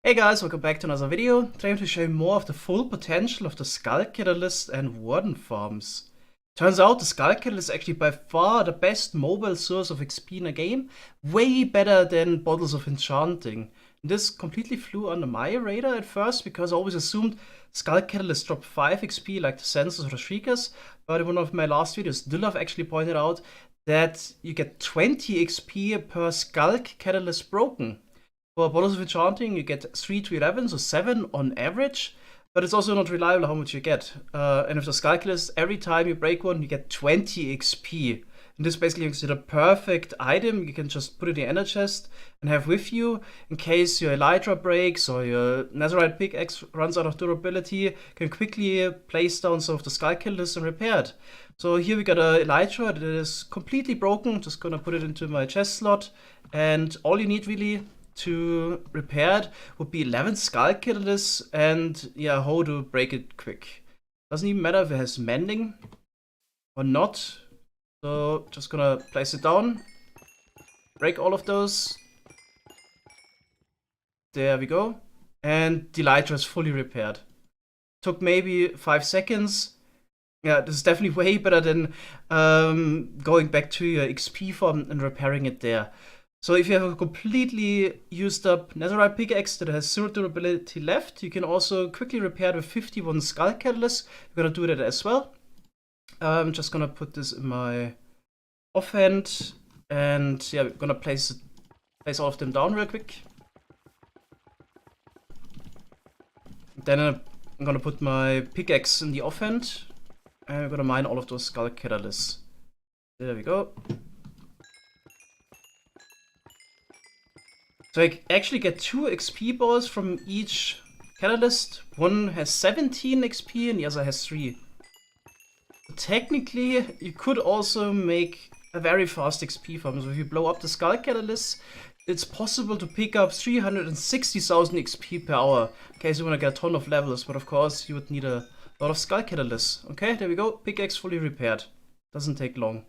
Hey guys, welcome back to another video. Today I'm going to show you more of the full potential of the Sculk Catalyst and Warden farms. Turns out the Sculk Catalyst is actually by far the best mobile source of XP in a game, way better than Bottles of Enchanting. And this completely flew under my radar at first because I always assumed Sculk Catalyst dropped 5 XP like the Sensors or the Shriekers, but in one of my last videos, Dillov actually pointed out that you get 20 XP per Sculk Catalyst broken. For Bottles of Enchanting, you get 3 to 11, so 7 on average, but it's also not reliable how much you get. And with the Sculk Catalyst, every time you break one, you get 20 XP. And this basically makes it a perfect item. You can just put it in the ender chest and have with you in case your Elytra breaks or your Netherite pickaxe runs out of durability. You can quickly place down some of the Sculk Catalyst and repair it. So here we got a Elytra that is completely broken. Just gonna put it into my chest slot, and all you need really to repair it would be 11 Sculk Catalysts and yeah, how to break it quick. Doesn't even matter if it has mending or not. So just gonna place it down, break all of those. There we go. And the Elytra is fully repaired. Took maybe 5 seconds. Yeah, this is definitely way better than going back to your XP farm and repairing it there. So if you have a completely used up Netherite pickaxe that has 0 durability left, you can also quickly repair it with 51 Sculk Catalysts. We're gonna do that as well. I'm just gonna put this in my offhand, and yeah, we're gonna place all of them down real quick. Then I'm gonna put my pickaxe in the offhand, and we're gonna mine all of those Sculk Catalysts. There we go. So I actually get 2 XP balls from each catalyst. One has 17 XP and the other has 3. Technically, you could also make a very fast XP farm. So if you blow up the Sculk Catalyst, it's possible to pick up 360,000 XP per hour. In case you want to get a ton of levels, but of course you would need a lot of Sculk Catalysts. Okay, there we go. Pickaxe fully repaired. Doesn't take long.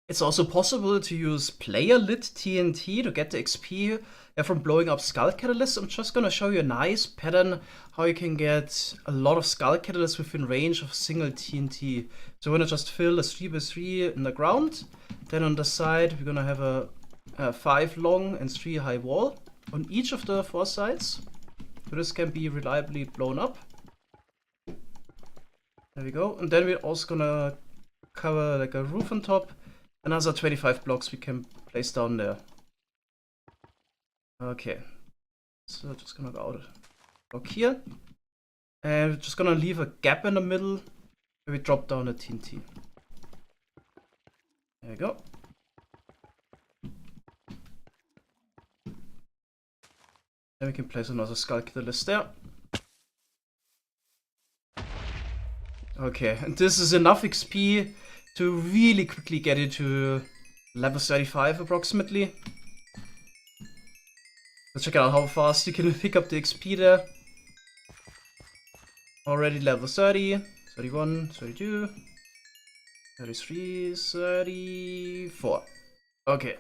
It's also possible to use player-lit TNT to get the XP from blowing up Sculk Catalysts. I'm just gonna show you a nice pattern how you can get a lot of Sculk Catalysts within range of single TNT. So we're gonna just fill a 3x3 in the ground. Then on the side we're gonna have a 5 long and 3 high wall on each of the 4 sides. So this can be reliably blown up. There we go. And then we're also gonna cover like a roof on top. Another 25 blocks we can place down there. Okay, so just gonna go out block here, and we're just gonna leave a gap in the middle where we drop down the TNT. There we go. Then we can place another Sculk Catalyst there. Okay, and this is enough XP to really quickly get it to level 35 approximately. Let's check out how fast you can pick up the XP there. Already level 30, 31, 32, 33, 34. Okay.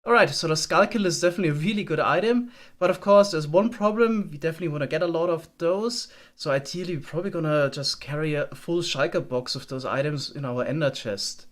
Alright, so the Sculk Catalyst is definitely a really good item, but of course there's one problem. We definitely want to get a lot of those, so ideally we're probably gonna just carry a full shulker box of those items in our ender chest.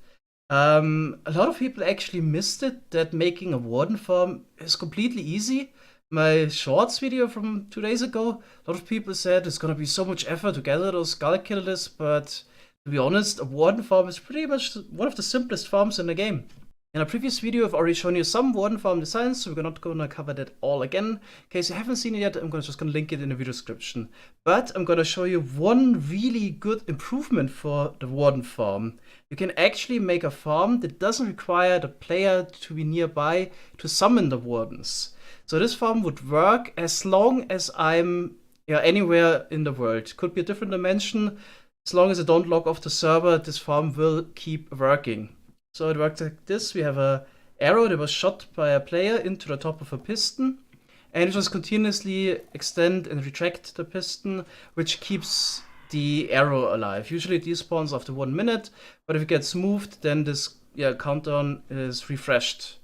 A lot of people actually missed it, that making a Warden farm is completely easy. My shorts video from 2 days ago, a lot of people said it's gonna be so much effort to gather those Sculk Catalysts, but to be honest, a Warden farm is pretty much one of the simplest farms in the game. In a previous video, I've already shown you some Warden farm designs, so we're not gonna cover that all again. In case you haven't seen it yet, I'm just gonna link it in the video description. But I'm gonna show you one really good improvement for the Warden farm. You can actually make a farm that doesn't require the player to be nearby to summon the Wardens. So this farm would work as long as I'm anywhere in the world. Could be a different dimension. As long as I don't log off the server, this farm will keep working. So it works like this. We have a arrow that was shot by a player into the top of a piston, and it just continuously extend and retract the piston, which keeps the arrow alive. Usually it despawns after 1 minute, but if it gets moved, then this countdown is refreshed.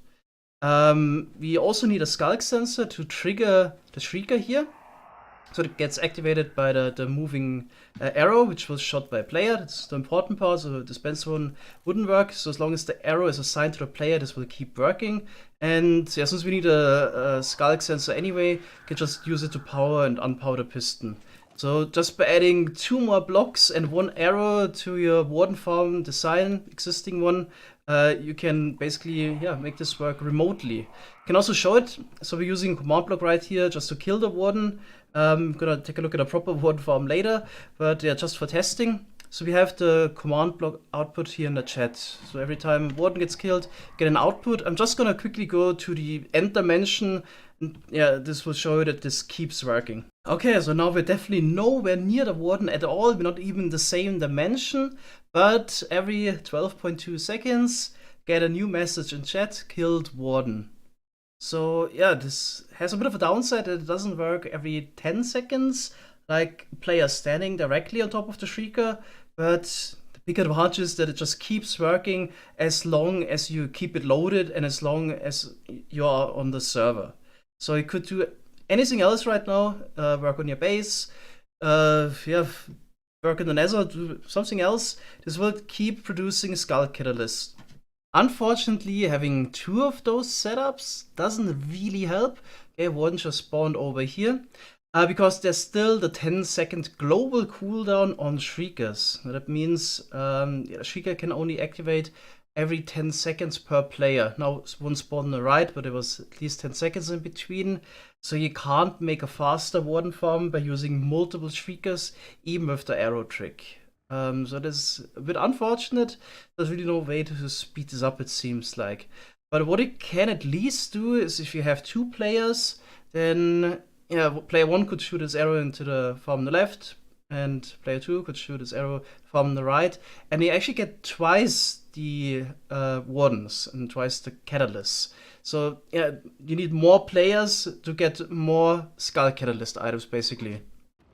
We also need a Sculk sensor to trigger the Shrieker here. So it gets activated by the moving arrow, which was shot by a player. That's the important part. So the dispense one wouldn't work. So as long as the arrow is assigned to the player, this will keep working. And yeah, since we need a Sculk sensor anyway, we can just use it to power and unpower the piston. So just by adding 2 more blocks and 1 arrow to your Warden farm design, existing one, you can basically make this work remotely. You can also show it. So we're using a command block right here just to kill the Warden. I'm gonna take a look at a proper Warden farm later, but yeah, just for testing. So we have the command block output here in the chat. So every time Warden gets killed, get an output. I'm just gonna quickly go to the end dimension. And yeah, this will show you that this keeps working. Okay, so now we're definitely nowhere near the Warden at all. We're not even the same dimension, but every 12.2 seconds, get a new message in chat, killed Warden. So yeah, this has a bit of a downside that it doesn't work every 10 seconds, like players standing directly on top of the Shrieker, but the big advantage is that it just keeps working as long as you keep it loaded and as long as you are on the server. So you could do anything else right now, work on your base, work in the Nether, do something else. This will keep producing Sculk catalyst. Unfortunately, having 2 of those setups doesn't really help. Okay, one just spawned over here. Because there's still the 10-second global cooldown on Shriekers. That means Shrieker can only activate every 10 seconds per player. Now, one spawned on the right, but there was at least 10 seconds in between. So you can't make a faster Warden farm by using multiple Shriekers, even with the arrow trick. So this is a bit unfortunate. There's really no way to speed this up, it seems like. But what it can at least do is if you have 2 players, then player 1 could shoot his arrow into the farm on the left, and player 2 could shoot his arrow farm on the right, and you actually get twice the wardens and twice the catalysts. So yeah, you need more players to get more Sculk catalyst items, basically.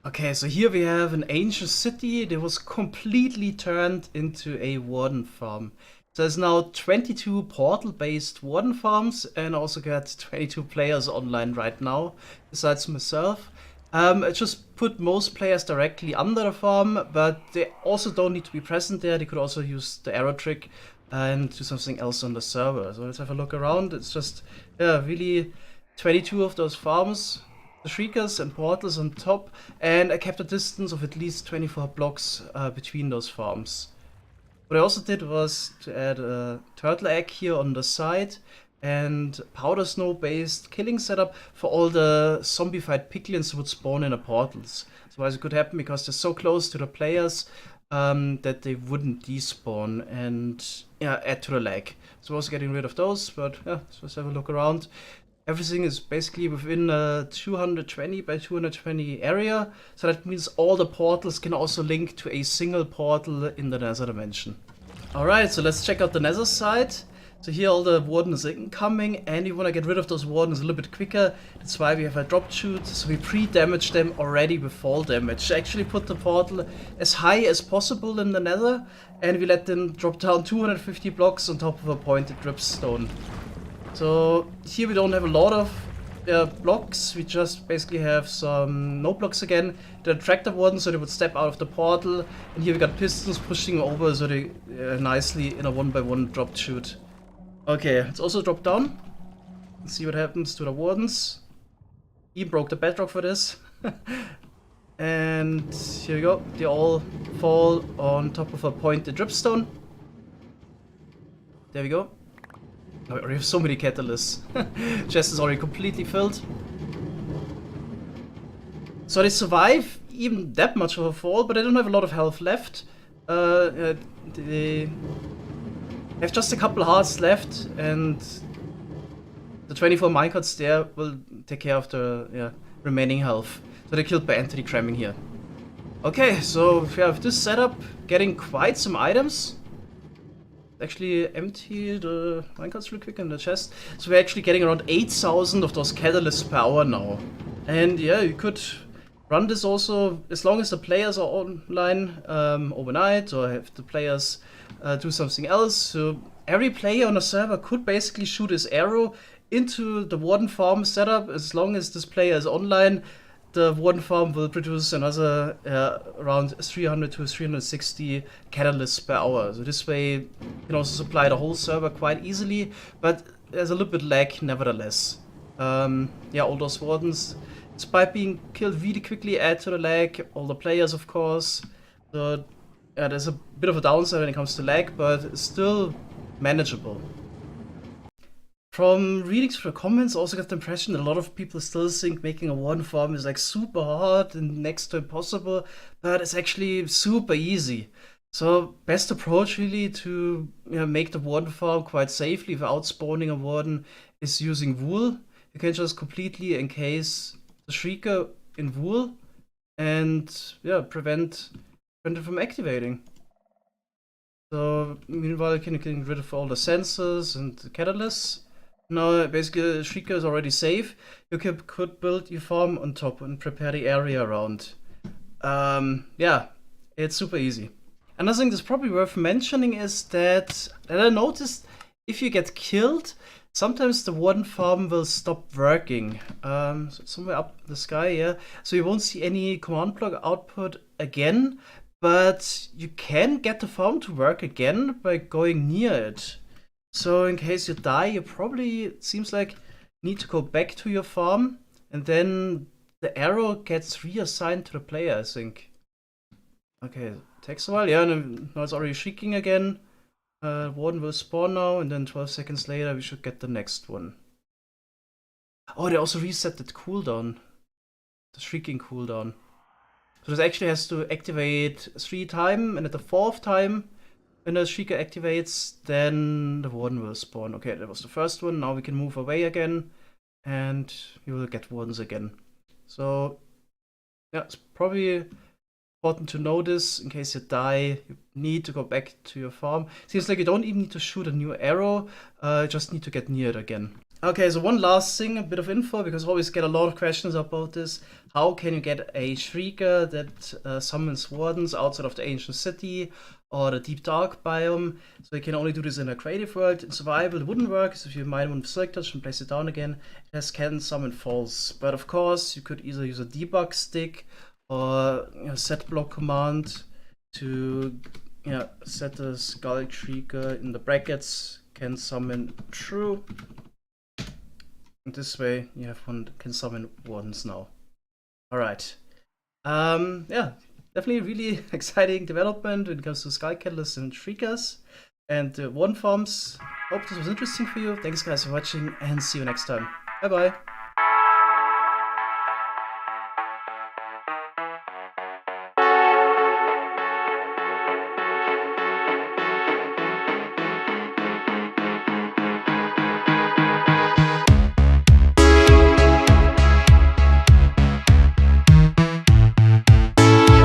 Okay, so here we have an ancient city that was completely turned into a Warden farm. So there's now 22 portal-based Warden farms, and also got 22 players online right now, besides myself. I just put most players directly under the farm, but they also don't need to be present there. They could also use the arrow trick and do something else on the server. So let's have a look around. It's just, really 22 of those farms. The Shriekers and portals on top, and I kept a distance of at least 24 blocks between those farms. What I also did was to add a turtle egg here on the side and powder snow based killing setup for all the zombified piglins who would spawn in the portals. So it could happen because they're so close to the players that they wouldn't despawn and add to the lag. So I was getting rid of those, but yeah, so let's have a look around. Everything is basically within a 220 by 220 area, so that means all the portals can also link to a single portal in the Nether dimension. Alright, so let's check out the Nether side. So here all the wardens are incoming, and we want to get rid of those wardens a little bit quicker. That's why we have a drop shoot, so we pre-damage them already with fall damage. Actually put the portal as high as possible in the Nether, and we let them drop down 250 blocks on top of a pointed dripstone. So here we don't have a lot of blocks, we just basically have some no blocks again. The tractor wardens, so they would step out of the portal, and here we got pistons pushing over, so they nicely in a 1x1 drop shoot. Okay, let's also drop down and see what happens to the wardens. He broke the bedrock for this. And here we go, they all fall on top of a pointed dripstone. There we go. Oh, we have so many catalysts. Chest is already completely filled. So they survive even that much of a fall, but they don't have a lot of health left. They have just a couple hearts left, and the 24 minecarts there will take care of the remaining health. So they're killed by anti-cramming here. Okay, so we have this setup, getting quite some items. Actually empty the minecarts real quick in the chest. So we're actually getting around 8,000 of those catalysts per hour now. And yeah, you could run this also as long as the players are online overnight, or have the players do something else. So every player on a server could basically shoot his arrow into the Warden farm setup as long as this player is online. the Warden farm will produce another around 300 to 360 catalysts per hour. So this way you can also supply the whole server quite easily, but there's a little bit lag nevertheless. Yeah, all those Wardens, despite being killed really quickly, add to the lag. All the players, of course. So yeah, there's a bit of a downside when it comes to lag, but it's still manageable. From reading through the comments, I also got the impression that a lot of people still think making a Warden farm is like super hard and next to impossible, but it's actually super easy. So best approach really to make the Warden farm quite safely without spawning a Warden is using wool. You can just completely encase the Shrieker in wool and yeah, prevent it from activating. So meanwhile you can get rid of all the sensors and the catalysts. Now, basically, the Shrieker is already safe. You could build your farm on top and prepare the area around. Yeah, it's super easy. Another thing that's probably worth mentioning is that I noticed if you get killed, sometimes the Warden farm will stop working. So it's somewhere up in the sky, yeah. So you won't see any command block output again, but you can get the farm to work again by going near it. So in case you die, you probably, it seems like, need to go back to your farm, and then the arrow gets reassigned to the player, I think. Okay, it takes a while. Yeah, now it's already shrieking again. Warden will spawn now, and then 12 seconds later we should get the next one. Oh, they also reset the cooldown. The shrieking cooldown. So this actually has to activate 3 times, and at the 4th time, when the Shrieker activates, then the Warden will spawn. Okay, that was the first one. Now we can move away again, and we will get Wardens again. So, yeah, it's probably important to know this. In case you die, you need to go back to your farm. Seems like you don't even need to shoot a new arrow, you just need to get near it again. Okay, so one last thing, a bit of info, because I always get a lot of questions about this. How can you get a Shrieker that summons Wardens outside of the ancient city or the deep dark biome? So you can only do this in a creative world. In survival, it wouldn't work, so if you mine one select touch and place it down again, it has can summon false. But of course, you could either use a debug stick or set block command to set the Sculk Shrieker in the brackets, can summon true. And this way you have one that can summon Wardens now. Alright. Yeah, definitely really exciting development when it comes to Sky Catalysts and Shriekers and Warden farms. Hope this was interesting for you. Thanks guys for watching and see you next time. Bye bye.